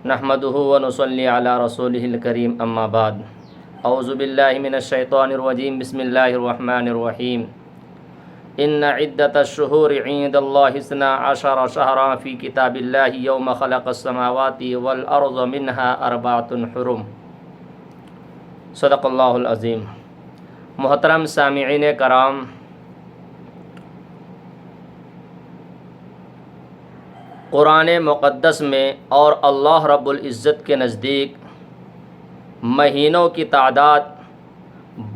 نحمده ونصلي على رسوله الكريم اما بعد اعوذ باللہ من الشیطان الرجیم بسم اللہ الرحمن الرحیم ان عدۃ الشہور عند اللہ 12 شہرا فی کتاب اللہ یوم خلق السماوات والارض منها 4 حرم۔ صدق اللہ العظیم۔ محترم سامعین کرام، قرآن مقدس میں اور اللہ رب العزت کے نزدیک مہینوں کی تعداد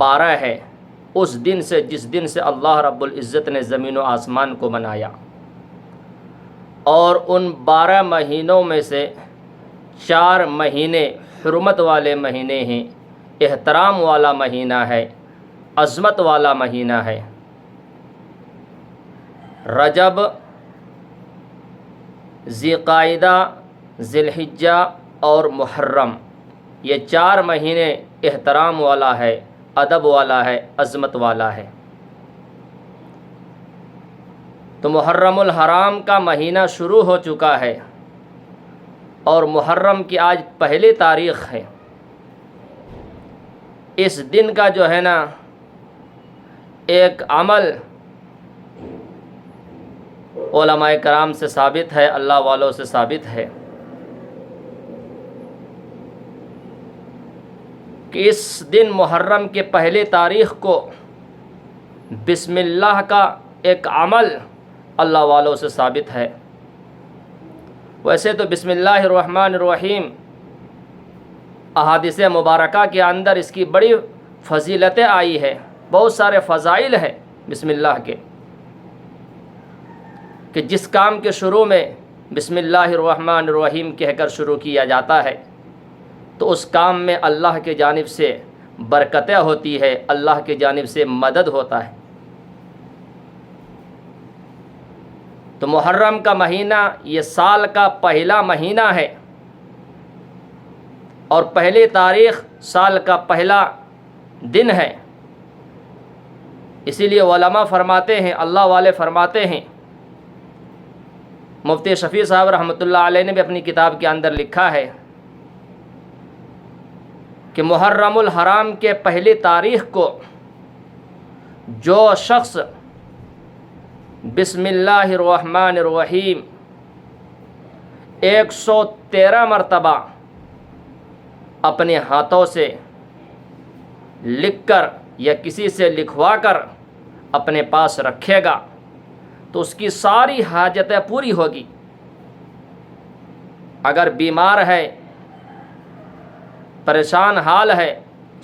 12 ہے، اس دن سے جس دن سے اللہ رب العزت نے زمین و آسمان کو بنایا، اور ان 12 مہینوں میں سے 4 مہینے حرمت والے مہینے ہیں، احترام والا مہینہ ہے، عظمت والا مہینہ ہے۔ رجب، ذی قعدہ، ذی الحجہ اور محرم، یہ 4 مہینے احترام والا ہے، ادب والا ہے، عظمت والا ہے۔ تو محرم الحرام کا مہینہ شروع ہو چکا ہے، اور محرم کی آج پہلی تاریخ ہے۔ اس دن کا جو ہے نا ایک عمل علماء کرام سے ثابت ہے، اللہ والوں سے ثابت ہے کہ اس دن محرم کے پہلی تاریخ کو بسم اللہ کا ایک عمل اللہ والوں سے ثابت ہے۔ ویسے تو بسم اللہ الرحمن الرحیم احادیث مبارکہ کے اندر اس کی بڑی فضیلتیں آئی ہے، بہت سارے فضائل ہیں بسم اللہ کے، کہ جس کام کے شروع میں بسم اللہ الرحمن الرحیم کہہ کر شروع کیا جاتا ہے تو اس کام میں اللہ کی جانب سے برکتیں ہوتی ہے، اللہ کی جانب سے مدد ہوتا ہے۔ تو محرم کا مہینہ یہ سال کا پہلا مہینہ ہے، اور پہلی تاریخ سال کا پہلا دن ہے۔ اسی لیے علماء فرماتے ہیں، اللہ والے فرماتے ہیں، مفتی شفیع صاحب رحمۃ اللہ علیہ نے بھی اپنی کتاب کے اندر لکھا ہے کہ محرم الحرام کے پہلی تاریخ کو جو شخص بسم اللہ الرحمن الرحیم 113 مرتبہ اپنے ہاتھوں سے لکھ کر یا کسی سے لکھوا کر اپنے پاس رکھے گا تو اس کی ساری حاجتیں پوری ہوگی۔ اگر بیمار ہے، پریشان حال ہے،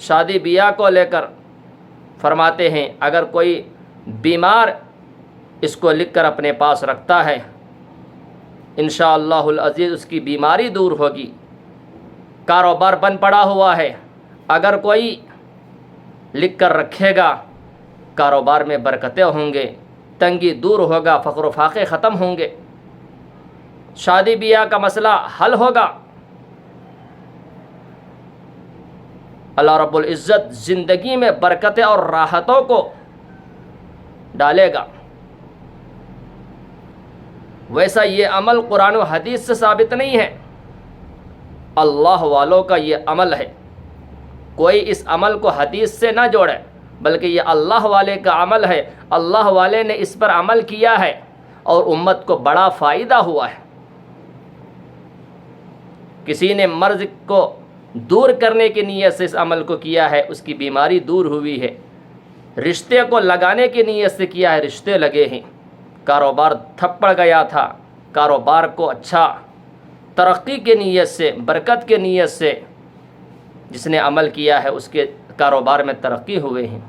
شادی بیاہ کو لے کر فرماتے ہیں اگر کوئی بیمار اس کو لکھ کر اپنے پاس رکھتا ہے انشاءاللہ العزیز اس کی بیماری دور ہوگی۔ کاروبار بند پڑا ہوا ہے، اگر کوئی لکھ کر رکھے گا کاروبار میں برکتیں ہوں گے، تنگی دور ہوگا، فقر و فاقے ختم ہوں گے، شادی بیاہ کا مسئلہ حل ہوگا، اللہ رب العزت زندگی میں برکتیں اور راحتوں کو ڈالے گا۔ ویسا یہ عمل قرآن و حدیث سے ثابت نہیں ہے، اللہ والوں کا یہ عمل ہے۔ کوئی اس عمل کو حدیث سے نہ جوڑے، بلکہ یہ اللہ والے کا عمل ہے، اللہ والے نے اس پر عمل کیا ہے اور امت کو بڑا فائدہ ہوا ہے۔ کسی نے مرض کو دور کرنے کی نیت سے اس عمل کو کیا ہے، اس کی بیماری دور ہوئی ہے۔ رشتے کو لگانے کی نیت سے کیا ہے، رشتے لگے ہیں۔ کاروبار تھپڑ گیا تھا، کاروبار کو اچھا ترقی کی نیت سے، برکت کی نیت سے جس نے عمل کیا ہے اس کے کاروبار میں ترقی ہوئے ہیں۔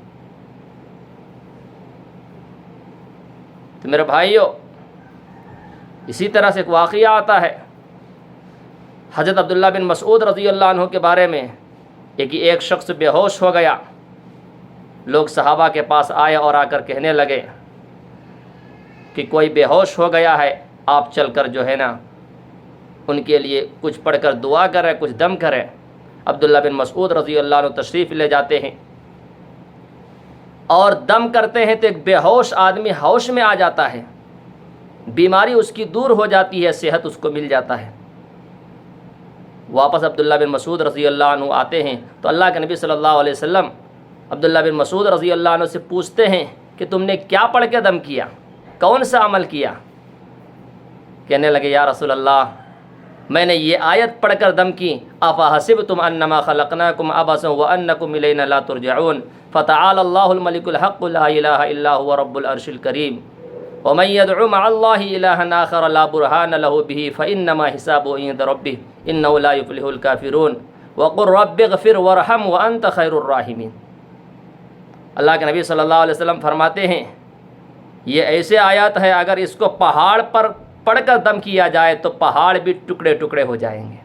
تو میرے بھائیوں، اسی طرح سے ایک واقعہ آتا ہے حضرت عبداللہ بن مسعود رضی اللہ عنہ کے بارے میں، ایک شخص بے ہوش ہو گیا۔ لوگ صحابہ کے پاس آئے اور آ کر کہنے لگے کہ کوئی بے ہوش ہو گیا ہے، آپ چل کر جو ہے نا ان کے لیے کچھ پڑھ کر دعا کریں، کچھ دم کریں۔ عبداللہ بن مسعود رضی اللہ عنہ تشریف لے جاتے ہیں اور دم کرتے ہیں تو ایک بے ہوش آدمی ہوش میں آ جاتا ہے، بیماری اس کی دور ہو جاتی ہے، صحت اس کو مل جاتا ہے۔ واپس عبداللہ بن مسعود رضی اللہ عنہ آتے ہیں تو اللہ کے نبی صلی اللہ علیہ وسلم عبداللہ بن مسعود رضی اللہ عنہ سے پوچھتے ہیں کہ تم نے کیا پڑھ کے دم کیا، کون سا عمل کیا؟ کہنے لگے یا رسول اللہ میں نے یہ آیت پڑھ کر دم کی، افحسبتم انما خلقناکم عبثا وانکم الینا لا ترجعون فتعالى اللہ الملک الحق لا الہ الا هو رب العرش الکریم ومن يدعو مع اللہ الہا آخر لا برہان له به فانما حسابه عند ربه انه لا يفلح الکافرون وقل رب اغفر وارحم وانت خیر الراحمین۔ اللہ کے نبی صلی اللہ علیہ وسلم فرماتے ہیں یہ ایسے آیات ہے اگر اس کو پہاڑ پر پڑھ کر دم کیا جائے تو پہاڑ بھی ٹکڑے ٹکڑے ہو جائیں گے۔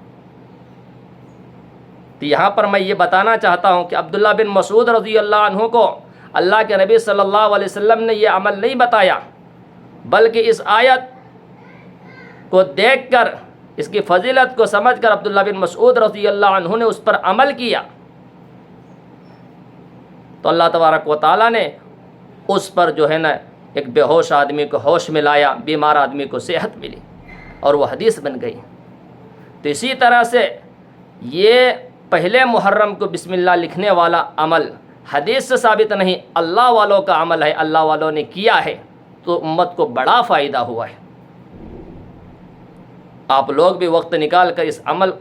تو یہاں پر میں یہ بتانا چاہتا ہوں کہ عبداللہ بن مسعود رضی اللہ عنہ کو اللہ کے نبی صلی اللہ علیہ وسلم نے یہ عمل نہیں بتایا، بلکہ اس آیت کو دیکھ کر، اس کی فضیلت کو سمجھ کر عبداللہ بن مسعود رضی اللہ عنہ نے اس پر عمل کیا تو اللہ تبارک و تعالیٰ نے اس پر جو ہے نا ایک بے ہوش آدمی کو ہوش میں لایا، بیمار آدمی کو صحت ملی اور وہ حدیث بن گئی۔ تو اسی طرح سے یہ پہلے محرم کو بسم اللہ لکھنے والا عمل حدیث سے ثابت نہیں، اللہ والوں کا عمل ہے، اللہ والوں نے کیا ہے تو امت کو بڑا فائدہ ہوا ہے۔ آپ لوگ بھی وقت نکال کر اس عمل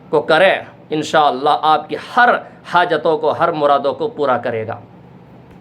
کو کریں، انشاءاللہ آپ کی ہر حاجتوں کو، ہر مرادوں کو پورا کرے گا۔